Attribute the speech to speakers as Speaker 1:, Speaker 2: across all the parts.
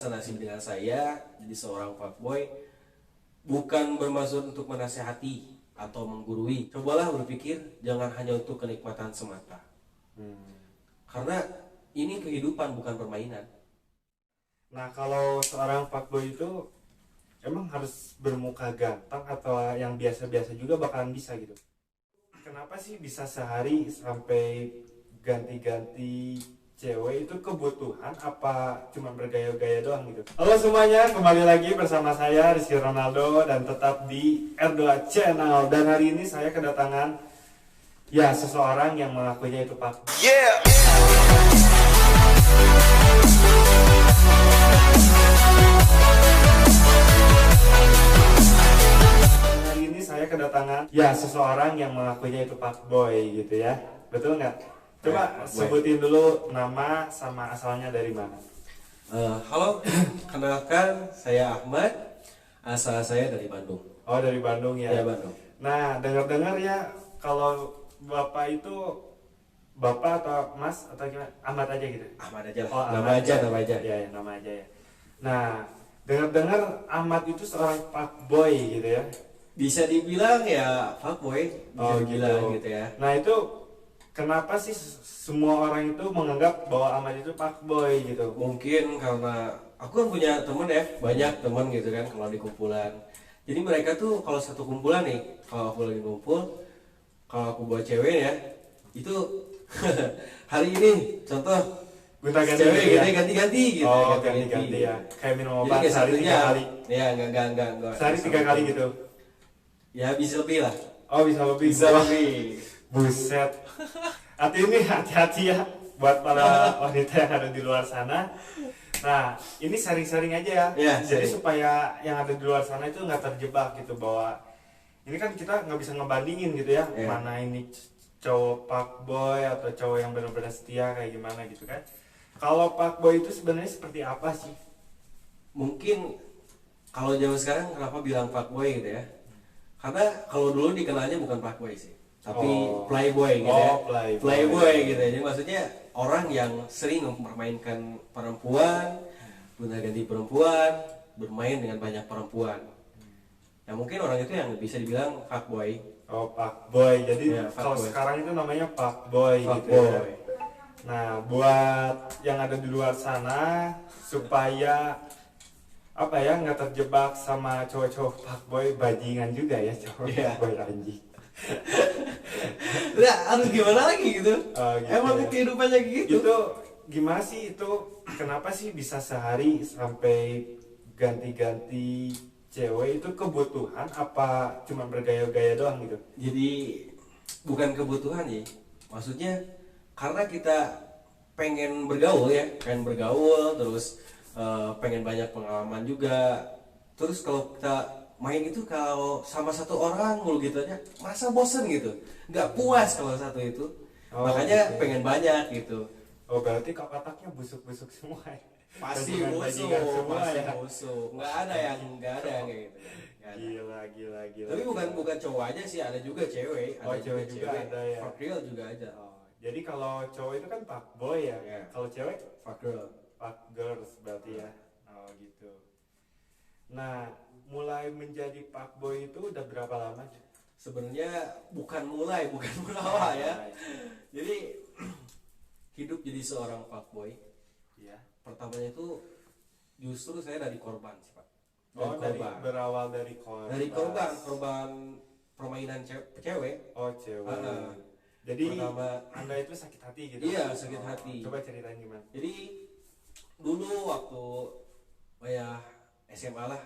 Speaker 1: Nasib dengan saya jadi seorang fuckboy bukan bermaksud untuk menasehati atau menggurui. Cobalah berpikir jangan hanya untuk kenikmatan semata. Karena ini kehidupan bukan permainan.
Speaker 2: Nah, kalau seorang fuckboy itu emang harus bermuka ganteng atau yang biasa-biasa juga bakalan bisa gitu? Kenapa sih bisa sehari sampai ganti-ganti cewek? Itu kebutuhan apa cuma bergaya-gaya doang gitu? Halo semuanya, kembali lagi bersama saya Rizky Ronaldo dan tetap di R2 Channel. Dan hari ini saya kedatangan seseorang yang mengakuinya itu fuckboy. Hari ini saya kedatangan seseorang yang mengakuinya itu fuckboy gitu ya. Betul nggak? Coba sebutin dulu nama sama asalnya dari mana.
Speaker 1: Halo, kenalkan saya Ahmad. Asal saya dari Bandung.
Speaker 2: Oh, dari Bandung ya.
Speaker 1: Ya, Bandung.
Speaker 2: Nah, dengar-dengar ya kalau Bapak itu Bapak atau Mas atau gimana? Ahmad aja gitu.
Speaker 1: Ahmad aja lah.
Speaker 2: Oh,
Speaker 1: nama
Speaker 2: Ahmad
Speaker 1: aja,
Speaker 2: ya.
Speaker 1: nama aja.
Speaker 2: Ya, nama aja ya. Nah, dengar-dengar Ahmad itu seorang fuckboy gitu ya.
Speaker 1: Bisa dibilang ya fuckboy, bisa dibilang gitu ya.
Speaker 2: Nah, itu kenapa sih semua orang itu menganggap bahwa Ahmad itu fuckboy gitu?
Speaker 1: Mungkin karena aku kan punya temen ya, banyak temen gitu kan kalau di kumpulan. Jadi mereka tuh kalau satu kumpulan nih, kalau aku lagi ngumpul, kalau aku bawa cewek ya, itu hari ini contoh
Speaker 2: Gonta-ganti
Speaker 1: cewek
Speaker 2: gitu
Speaker 1: gitu
Speaker 2: ya?
Speaker 1: ganti-ganti gitu.
Speaker 2: Oh, ganti-ganti ya. Kayak minum
Speaker 1: Jadi
Speaker 2: obat
Speaker 1: kayak
Speaker 2: sehari 3
Speaker 1: satunya,
Speaker 2: kali.
Speaker 1: ya enggak.
Speaker 2: Sehari 3 kali gitu.
Speaker 1: Ya bisa lebih lah.
Speaker 2: Oh, bisa lebih.
Speaker 1: Bisa
Speaker 2: Wah,
Speaker 1: lebih.
Speaker 2: buset. Hati-hati ya buat para wanita yang ada di luar sana. Nah, ini sharing-sharing aja ya.
Speaker 1: Ya,
Speaker 2: Jadi
Speaker 1: sharing.
Speaker 2: supaya yang ada di luar sana itu nggak terjebak gitu, bahwa ini kan kita nggak bisa ngebandingin gitu ya,
Speaker 1: Ya.
Speaker 2: mana ini cowok fuckboy atau cowok yang benar-benar setia kayak gimana gitu kan. Kalau fuckboy itu sebenarnya seperti apa sih?
Speaker 1: Mungkin kalau zaman sekarang kenapa bilang fuckboy gitu ya? Karena kalau dulu dikenalnya bukan fuckboy sih, tapi playboy gitu ya. Playboy gitu ya. Jadi maksudnya orang yang sering mempermainkan perempuan, gonta-ganti perempuan, bermain dengan banyak perempuan. Ya mungkin orang itu yang bisa dibilang fuckboy.
Speaker 2: Oh, fuckboy. Jadi
Speaker 1: Ya,
Speaker 2: kalau
Speaker 1: fuckboy.
Speaker 2: sekarang itu namanya fuckboy gitu
Speaker 1: Fuckboy.
Speaker 2: ya. Nah, buat yang ada di luar sana supaya apa ya, nggak terjebak sama cowok-cowok fuckboy, bajingan juga ya cowok
Speaker 1: Iya.
Speaker 2: fuckboy anjing.
Speaker 1: Nah, harus gimana lagi gitu?
Speaker 2: Oh, gitu
Speaker 1: Emang
Speaker 2: ya.
Speaker 1: kehidupannya gitu.
Speaker 2: Itu gimana sih itu? Kenapa sih bisa sehari sampai ganti-ganti cewek? Itu kebutuhan apa cuma bergaya-gaya doang gitu?
Speaker 1: Jadi bukan kebutuhan ya. Maksudnya karena kita pengen bergaul ya, terus pengen banyak pengalaman juga. Terus kalau kita main itu kalau sama satu orang mulu gitu aja, masa bosen gitu, nggak puas kalau satu itu. Makanya
Speaker 2: gitu.
Speaker 1: pengen banyak gitu.
Speaker 2: Oh, berarti kotaknya busuk-busuk semua ya?
Speaker 1: Pasti
Speaker 2: Bajingan-bajingan semua
Speaker 1: pasti
Speaker 2: ya?
Speaker 1: busuk. Nggak ada yang kayak gitu. Nggak ada.
Speaker 2: Gila.
Speaker 1: Tapi bukan cowok aja sih, ada juga cewek.
Speaker 2: Oh, cewek juga ada ya?
Speaker 1: Fuck girl juga ada.
Speaker 2: Jadi kalau cowok itu kan fuckboy ya?
Speaker 1: Ya.
Speaker 2: Kalau cewek
Speaker 1: Fuck girl.
Speaker 2: fuck girls berarti ya? Oh gitu. Nah, mulai menjadi fuckboy itu udah berapa lama?
Speaker 1: Sebenarnya bukan berawal ya. Jadi hidup jadi seorang fuckboy,
Speaker 2: Iya.
Speaker 1: pertamanya itu justru saya dari korban sih Pak.
Speaker 2: Oh, berawal dari korban.
Speaker 1: Dari korban permainan cewek.
Speaker 2: Oh, cewek. Jadi
Speaker 1: Pertama,
Speaker 2: Anda itu sakit hati gitu?
Speaker 1: iya, sakit hati.
Speaker 2: Coba ceritain gimana?
Speaker 1: Jadi dulu waktu SMA lah,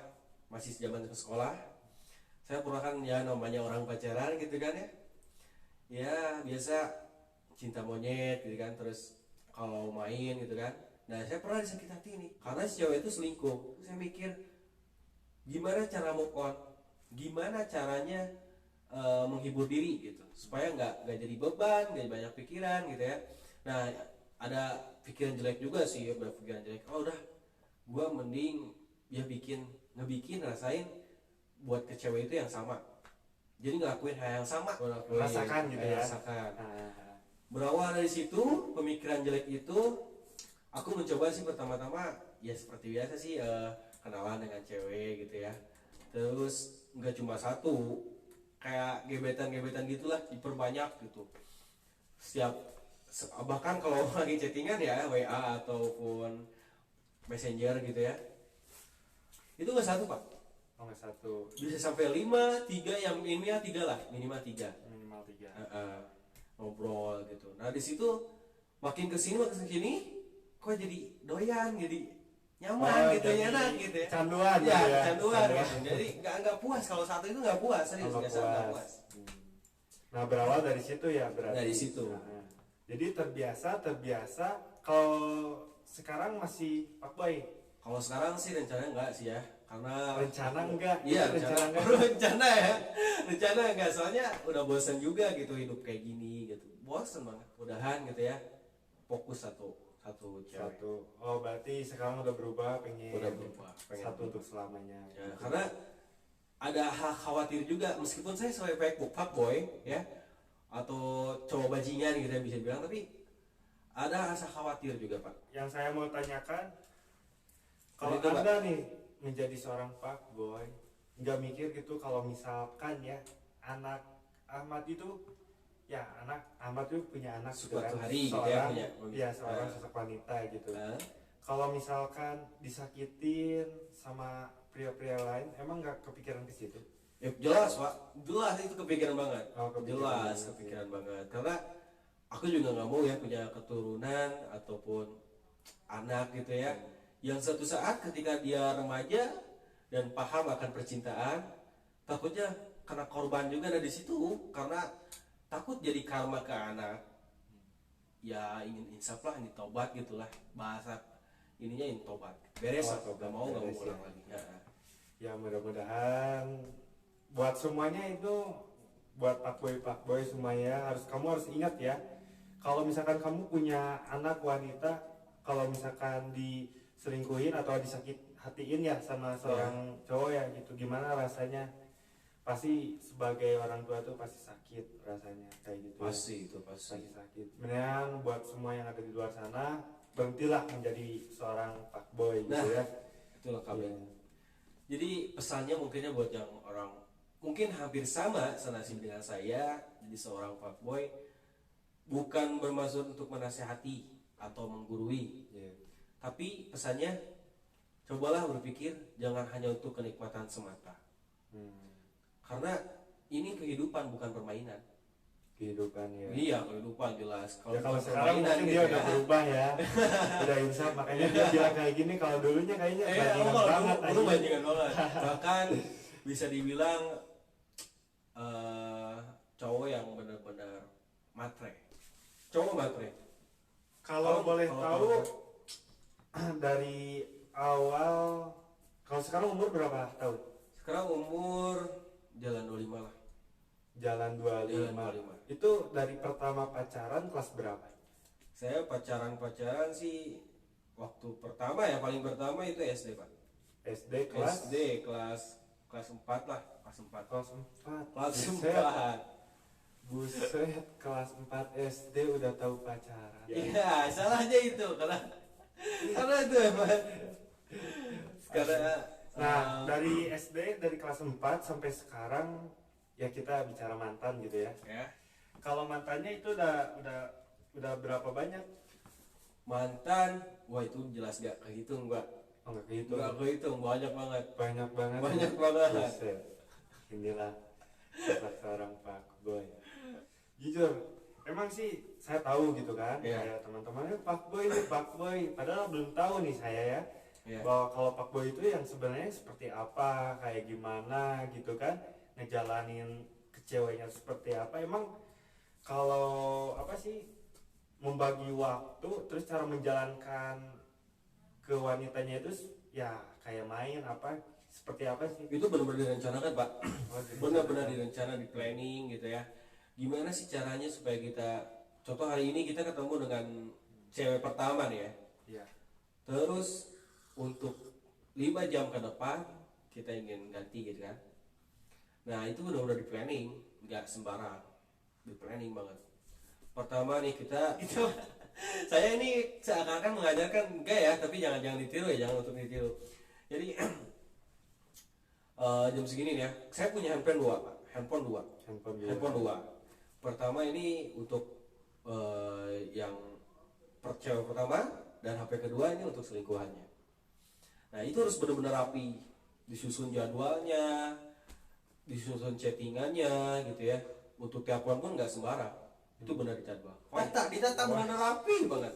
Speaker 1: masih zaman sekolah, saya pernah kan ya namanya orang pacaran gitu kan ya. Ya biasa cinta monyet gitu kan, terus kalau main gitu kan. Nah saya pernah disakit hati nih karena si cewek itu selingkuh. Terus saya mikir gimana cara move on, gimana caranya menghibur diri gitu supaya nggak jadi beban, nggak banyak pikiran gitu ya. Nah ada pikiran jelek juga sih, pikiran jelek. Oh udah, gua mending ya ngebikin rasain buat ke cewek itu yang sama. Jadi ngelakuin hal yang sama,
Speaker 2: Rasakan gitu ya.
Speaker 1: Rasakan. Berawal dari situ, pemikiran jelek itu, aku mencoba sih pertama-tama ya seperti biasa sih, kenalan dengan cewek gitu ya. Terus nggak cuma satu, kayak gebetan-gebetan gitulah diperbanyak gitu. Setiap bahkan kalau lagi chattingan ya WA ataupun Messenger gitu ya, itu nggak satu pak,
Speaker 2: Oh, nggak satu,
Speaker 1: bisa sampai 5, 3, yang minimal 3 lah, minimal 3.
Speaker 2: minimal 3.
Speaker 1: Ngobrol gitu. Nah di situ makin kesini kok jadi doyan, jadi nyaman gitu,
Speaker 2: jadi
Speaker 1: enak gitu ya.
Speaker 2: Canduan
Speaker 1: Ya,
Speaker 2: gitu ya.
Speaker 1: kecanduan gitu. Jadi nggak puas kalau satu itu, nggak puas, serius
Speaker 2: Nggak
Speaker 1: nggak
Speaker 2: puas.
Speaker 1: puas.
Speaker 2: Nah, berawal dari situ ya berarti.
Speaker 1: Dari situ.
Speaker 2: Nah, jadi terbiasa. Kalau sekarang masih fuckboy.
Speaker 1: Kalau sekarang sih rencana enggak sih ya, karena
Speaker 2: Rencana enggak?
Speaker 1: Iya,
Speaker 2: rencana enggak.
Speaker 1: rencana ya. Rencana enggak, soalnya udah bosan juga gitu hidup kayak gini gitu. Bosan banget. Mudahan gitu ya. Fokus satu cewek.
Speaker 2: Satu. Oh, berarti sekarang udah berubah, pengen
Speaker 1: Udah berubah, pengen
Speaker 2: satu
Speaker 1: berubah.
Speaker 2: untuk selamanya.
Speaker 1: Ya, karena ada hal khawatir juga, meskipun saya sebagai fuckboy ya, atau cowok bajingan gitu ya bisa bilang, tapi ada rasa khawatir juga pak.
Speaker 2: Yang saya mau tanyakan, kalau
Speaker 1: Itu, Pak.
Speaker 2: Anda nih menjadi seorang fuckboy, nggak mikir gitu kalau misalkan ya anak Ahmad itu, ya anak Ahmad itu punya anak gitu
Speaker 1: Suatu
Speaker 2: kan,
Speaker 1: hari gitu ya,
Speaker 2: seorang,
Speaker 1: punya.
Speaker 2: ya seorang
Speaker 1: Ah.
Speaker 2: sosok wanita gitu.
Speaker 1: Nah,
Speaker 2: Kalau misalkan disakitin sama pria-pria lain, emang nggak kepikiran ke situ?
Speaker 1: ya jelas pak, jelas itu kepikiran banget.
Speaker 2: Oh, kepikiran
Speaker 1: Jelas
Speaker 2: banget,
Speaker 1: kepikiran banget, karena aku juga nggak mau ya punya keturunan ataupun anak gitu ya, yang suatu saat ketika dia remaja dan paham akan percintaan, takutnya kena korban juga dari situ, karena takut jadi karma ke anak. Ya ingin insaf lah, ini tobat gitulah bahasa ininya, ini tobat beres lah,
Speaker 2: Oh, tobat,
Speaker 1: nggak mau
Speaker 2: beres
Speaker 1: ulang
Speaker 2: ya.
Speaker 1: lagi ya.
Speaker 2: Ya mudah-mudahan buat semuanya itu, buat fuckboy semuanya, kamu harus ingat ya, kalau misalkan kamu punya anak wanita, kalau misalkan diselingkuhin atau disakit hatiin ya sama seorang cowok ya gitu, gimana rasanya? Pasti sebagai orang tua tuh pasti sakit rasanya kayak gitu.
Speaker 1: Pasti itu pasti.
Speaker 2: Pasti sakit. Mendingan buat semua yang ada di luar sana, berhentilah menjadi seorang fuckboy gitu
Speaker 1: Nah,
Speaker 2: ya.
Speaker 1: itulah kami.
Speaker 2: Iya.
Speaker 1: Jadi pesannya mungkinnya buat yang orang mungkin hampir sama senasib dengan saya, jadi seorang fuckboy, bukan bermaksud untuk menasehati atau menggurui,
Speaker 2: Iya.
Speaker 1: tapi pesannya cobalah berpikir jangan hanya untuk kenikmatan semata, karena ini kehidupan bukan permainan.
Speaker 2: Kehidupan ya.
Speaker 1: Iya, kehidupan jelas.
Speaker 2: Ya, kalau
Speaker 1: bukan
Speaker 2: sekarang
Speaker 1: permainan
Speaker 2: mungkin
Speaker 1: gitu
Speaker 2: dia udah
Speaker 1: ya.
Speaker 2: berubah ya. Udah insaf, makanya dia bilang kayak gini. Kalau dulunya kayaknya bajingan
Speaker 1: kalau
Speaker 2: banget
Speaker 1: dulu
Speaker 2: aja.
Speaker 1: bajingan banget. Bahkan bisa dibilang cowok yang benar-benar matre. Cowok matre.
Speaker 2: Kalau boleh
Speaker 1: kalau-
Speaker 2: tahu dari awal, kalau sekarang umur berapa tahun?
Speaker 1: Sekarang umur jalan 25 lah.
Speaker 2: Jalan 25.
Speaker 1: Jalan 25.
Speaker 2: Itu dari pertama pacaran kelas berapa?
Speaker 1: Saya pacaran sih waktu pertama ya, paling pertama itu SD pak.
Speaker 2: SD kelas?
Speaker 1: SD kelas 4 lah, kelas 4.
Speaker 2: Kelas 4.
Speaker 1: Kelas
Speaker 2: Buset.
Speaker 1: 4.
Speaker 2: Buset, kelas 4 SD udah tahu pacaran.
Speaker 1: Iya, salahnya itu karena itu emang. Karena
Speaker 2: Nah, dari SD, dari kelas 4 sampai sekarang, ya kita bicara mantan gitu ya.
Speaker 1: ya,
Speaker 2: Kalau mantannya itu udah berapa banyak?
Speaker 1: mantan, wah itu jelas gak kehitung gak?
Speaker 2: Oh, nggak kehitung.
Speaker 1: Gak kehitung, banyak banget.
Speaker 2: Banyak banget.
Speaker 1: Banyak banget.
Speaker 2: Buset. Inilah sosok seorang fuckboy. Jujur, emang sih saya tahu gitu kan,
Speaker 1: Iya.
Speaker 2: kayak teman-temannya fuckboy, padahal belum tahu nih saya ya,
Speaker 1: Ya.
Speaker 2: bahwa kalau fuckboy itu yang sebenarnya seperti apa, kayak gimana gitu kan, ngejalanin ke ceweknya seperti apa. Emang kalau apa sih, membagi waktu, terus cara menjalankan ke wanitanya itu ya kayak main apa, seperti apa sih?
Speaker 1: Itu benar-benar direncanakan pak,
Speaker 2: Oh,
Speaker 1: benar-benar direncana, di planning gitu ya. Gimana sih caranya supaya kita, contoh hari ini kita ketemu dengan cewek pertama nih ya,
Speaker 2: Iya.
Speaker 1: terus untuk 5 jam ke depan kita ingin ganti gitu kan. Nah itu benar-benar di planning, nggak sembarang, di planning banget. Pertama nih kita Saya ini seakan-akan mengajarkan enggak ya, tapi jangan ditiru ya, jangan untuk ditiru. Jadi jam segini nih ya, saya punya handphone dua, Pak. Handphone dua. Pertama ini untuk yang cewek pertama, dan HP kedua ini untuk selingkuhannya. Nah itu harus benar-benar rapi, disusun jadwalnya, disusun chattingannya gitu ya. Untuk telepon pun nggak sembarang, itu benar dijadwal. Ditata benar rapi banget.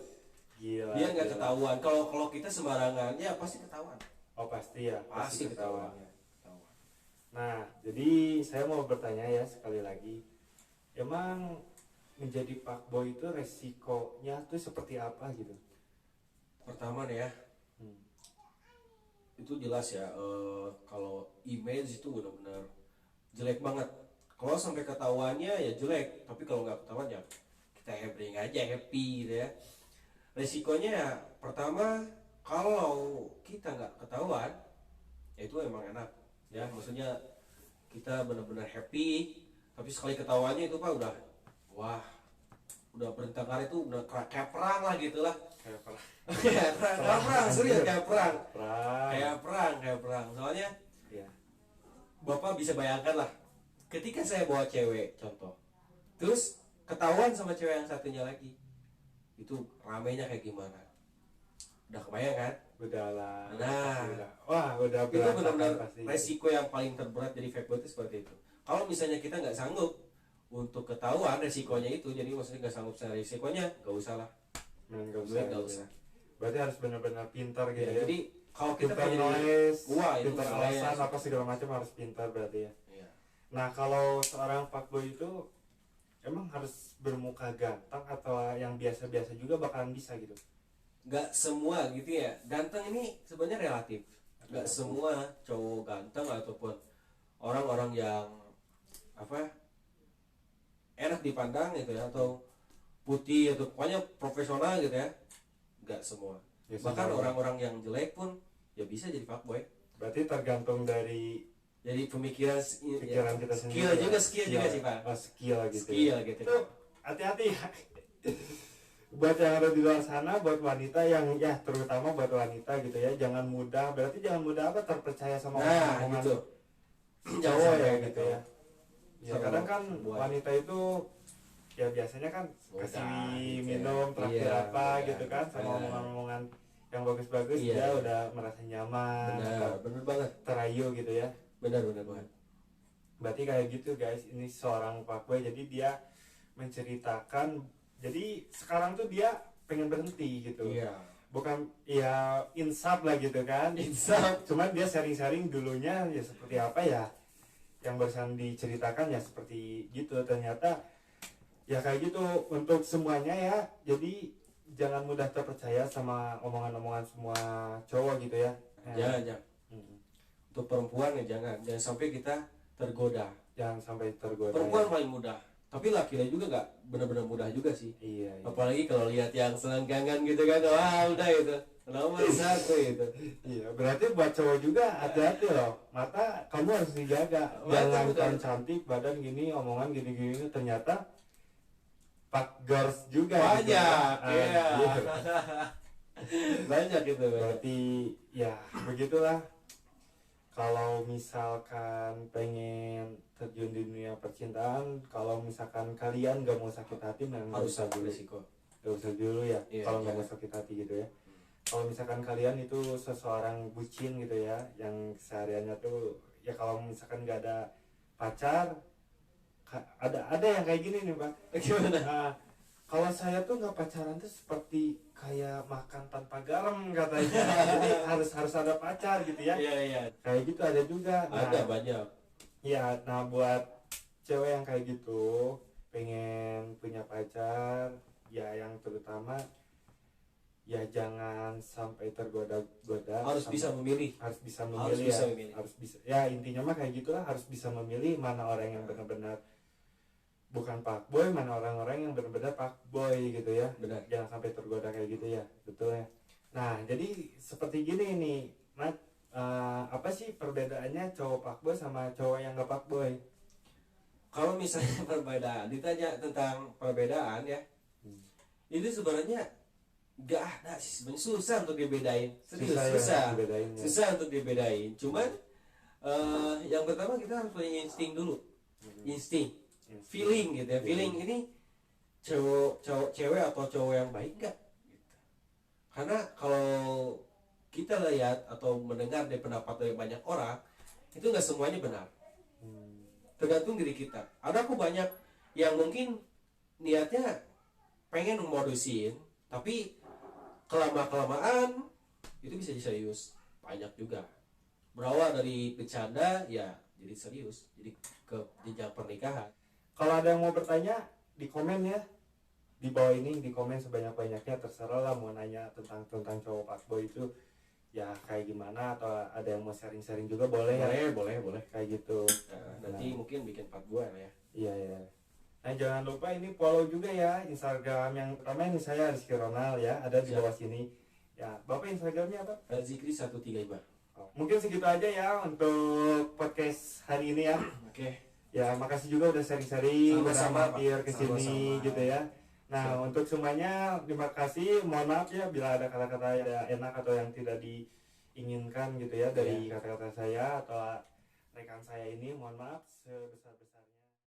Speaker 2: Gila.
Speaker 1: Dia nggak ketahuan. Kalau kita sembarangan, ya pasti ketahuan.
Speaker 2: Oh pasti ya,
Speaker 1: Pasti ketahuan.
Speaker 2: Nah, jadi saya mau bertanya ya sekali lagi, emang menjadi fuckboy itu resikonya tuh seperti apa gitu?
Speaker 1: Pertama nih ya, itu jelas ya, kalau image itu benar-benar jelek banget. Kalau sampai ketahuannya ya jelek, tapi kalau nggak ketahuan ya kita bring aja, happy gitu ya. Resikonya ya, pertama kalau kita nggak ketahuan, ya itu emang enak ya, maksudnya kita benar-benar happy. Tapi sekali ketahuannya itu Pak udah bertengkar, itu udah kayak perang lah gitu lah.
Speaker 2: Kayak apa?
Speaker 1: Kayak perang, serius kayak perang.
Speaker 2: Perang.
Speaker 1: Kayak perang. Soalnya
Speaker 2: Ya.
Speaker 1: Bapak bisa bayangkan lah, ketika saya bawa cewek contoh, terus ketahuan sama cewek yang satunya lagi, itu ramenya kayak gimana? Udah kebayang kan?
Speaker 2: Udah lah.
Speaker 1: Nah,
Speaker 2: Wah, udah
Speaker 1: itu
Speaker 2: berantakan
Speaker 1: benar-benar
Speaker 2: pasti.
Speaker 1: resiko yang paling terberat dari fuckboy itu seperti itu. Kalau misalnya kita nggak sanggup untuk ketahuan resikonya itu, jadi maksudnya nggak sanggup secara resikonya, nggak usah lah. Nggak usah.
Speaker 2: Berarti harus benar-benar pintar gitu
Speaker 1: Ya,
Speaker 2: ya.
Speaker 1: jadi kalau kita
Speaker 2: Pintar
Speaker 1: pengen
Speaker 2: nulis,
Speaker 1: itu
Speaker 2: pintar
Speaker 1: nulis.
Speaker 2: alasan apa segala macam harus pintar berarti ya.
Speaker 1: Iya.
Speaker 2: Nah, kalau seorang fuckboy itu emang harus bermuka ganteng atau yang biasa-biasa juga bakalan bisa gitu?
Speaker 1: Nggak semua gitu ya, ganteng ini sebenarnya relatif. Nggak semua cowok ganteng ataupun orang-orang yang enak dipandang gitu ya, atau putih atau pokoknya profesional gitu ya, nggak semua.
Speaker 2: Ya,
Speaker 1: Bahkan
Speaker 2: semua.
Speaker 1: orang-orang yang jelek pun ya bisa jadi fuckboy.
Speaker 2: Berarti tergantung dari
Speaker 1: Jadi pemikiran
Speaker 2: pikiran kita sendiri.
Speaker 1: skill juga sih Pak.
Speaker 2: Oh, skill gitu.
Speaker 1: Skill gitu.
Speaker 2: Itu hati-hati ya. Buat yang ada di luar sana, buat wanita yang ya terutama buat wanita gitu ya, jangan mudah, berarti jangan mudah terpercaya sama
Speaker 1: Nah
Speaker 2: omongan
Speaker 1: gitu.
Speaker 2: cowok ya gitu ya. Ya
Speaker 1: Sama
Speaker 2: kadang kan
Speaker 1: buat-
Speaker 2: wanita itu ya biasanya kan
Speaker 1: Mudah,
Speaker 2: kasih
Speaker 1: gitu ya.
Speaker 2: minum traktir
Speaker 1: Iya,
Speaker 2: apa
Speaker 1: mudah.
Speaker 2: gitu kan, sama
Speaker 1: Nah.
Speaker 2: omongan-omongan yang bagus-bagus,
Speaker 1: Iya.
Speaker 2: dia udah merasa nyaman,
Speaker 1: Benar banget.
Speaker 2: terayu gitu ya.
Speaker 1: Benar banget.
Speaker 2: Berarti kayak gitu guys, ini seorang fuckboy, jadi dia menceritakan, jadi sekarang tuh dia pengen berhenti gitu.
Speaker 1: Iya.
Speaker 2: Bukan ya insaf lah gitu kan,
Speaker 1: Insaf.
Speaker 2: cuman dia sharing-sharing dulunya ya seperti apa ya yang barusan diceritakan ya seperti gitu. Ternyata ya kayak gitu untuk semuanya ya, jadi jangan mudah terpercaya sama omongan-omongan semua cowok gitu ya.
Speaker 1: Jangan.
Speaker 2: Hmm.
Speaker 1: Untuk perempuan ya jangan sampai kita tergoda.
Speaker 2: Jangan sampai tergoda.
Speaker 1: Perempuan paling mudah, tapi laki-laki juga nggak benar-benar mudah juga sih.
Speaker 2: Iya, iya.
Speaker 1: Apalagi kalau lihat yang selenggangan gitu kan, wah udah itu nomor satu itu.
Speaker 2: Iya, berarti buat cowok juga hati-hati loh. Mata kamu harus dijaga. Jangan
Speaker 1: betul.
Speaker 2: kan cantik, badan gini, omongan gini-gini, ternyata fuck girls juga
Speaker 1: Banyak,
Speaker 2: gitu.
Speaker 1: iya.
Speaker 2: Gitu.
Speaker 1: Banyak gitu.
Speaker 2: Berarti ya begitulah. Kalau misalkan pengen terjun di dunia percintaan, kalau misalkan kalian gak mau sakit hati, memang
Speaker 1: Harus
Speaker 2: gak usah dulu.
Speaker 1: beresiko.
Speaker 2: Gak usah dulu ya.
Speaker 1: Iya,
Speaker 2: Kalau nggak
Speaker 1: iya.
Speaker 2: mau sakit hati gitu ya. Kalau misalkan kalian itu seseorang bucin gitu ya, yang sehariannya tuh ya kalau misalkan nggak ada pacar, ada yang kayak gini nih Pak.
Speaker 1: Gimana?
Speaker 2: Nah, kalau saya tuh nggak pacaran tuh seperti kayak makan tanpa garam katanya. Jadi harus ada pacar gitu ya.
Speaker 1: Iya.
Speaker 2: Kayak gitu ada juga.
Speaker 1: Ada banyak.
Speaker 2: Ya, nah buat cewek yang kayak gitu pengen punya pacar, ya yang terutama ya jangan sampai tergoda-goda.
Speaker 1: Harus bisa memilih.
Speaker 2: Harus bisa
Speaker 1: Harus
Speaker 2: memilih
Speaker 1: bisa
Speaker 2: ya.
Speaker 1: memilih.
Speaker 2: Harus bisa. Ya intinya mah kayak gitulah, harus bisa memilih mana orang yang benar-benar bukan fuckboy, mana orang-orang yang benar-benar fuckboy gitu ya.
Speaker 1: Benar.
Speaker 2: Jangan sampai tergoda kayak gitu ya, betul ya. Nah jadi seperti gini nih, Mat, apa sih perbedaannya cowok fuckboy sama cowok yang gak fuckboy?
Speaker 1: Kalau misalnya perbedaan, ditanya tentang perbedaan ya, itu sebenarnya nggak ada sih, sebenarnya susah untuk dibedain, serius
Speaker 2: Susah ya
Speaker 1: susah
Speaker 2: dibedainnya.
Speaker 1: susah untuk dibedain. Cuman yang pertama kita harus punya insting dulu, insting, feeling gitu ya, feeling ini cowok cewek atau cowok yang baik nggak gitu. Karena kalau kita lihat atau mendengar dari pendapat dari banyak orang, itu nggak semuanya benar, tergantung diri kita. Ada aku banyak yang mungkin niatnya pengen memodusin, tapi kelamaan itu bisa jadi serius. Banyak juga berawal dari bercanda ya jadi serius, jadi ke jenjang pernikahan.
Speaker 2: Kalau ada yang mau bertanya di komen ya, di bawah ini di komen sebanyak-banyaknya, terserah lah mau nanya tentang cowok fuckboy itu ya kayak gimana, atau ada yang mau sharing-sharing juga boleh ya.
Speaker 1: Boleh
Speaker 2: Kayak gitu.
Speaker 1: nanti mungkin bikin part 2 lah ya.
Speaker 2: Iya ya. Nah jangan lupa ini follow juga ya Instagram yang pertama, ini saya Rizky Ronald ya, ada di
Speaker 1: Siap.
Speaker 2: bawah sini. Ya, Bapak Instagramnya apa?
Speaker 1: Zikri 135.
Speaker 2: Mungkin segitu aja ya untuk podcast hari ini ya.
Speaker 1: Oke.
Speaker 2: Ya, makasih juga udah sharing-sharing, udah
Speaker 1: Sama-sama,
Speaker 2: mampir
Speaker 1: Pak.
Speaker 2: ke sini
Speaker 1: Sama-sama.
Speaker 2: gitu ya. Nah, untuk semuanya terima kasih. Mohon maaf ya bila ada kata-kata yang enak atau yang tidak diinginkan gitu ya dari kata-kata saya atau rekan saya ini. Mohon maaf sebesar-besarnya.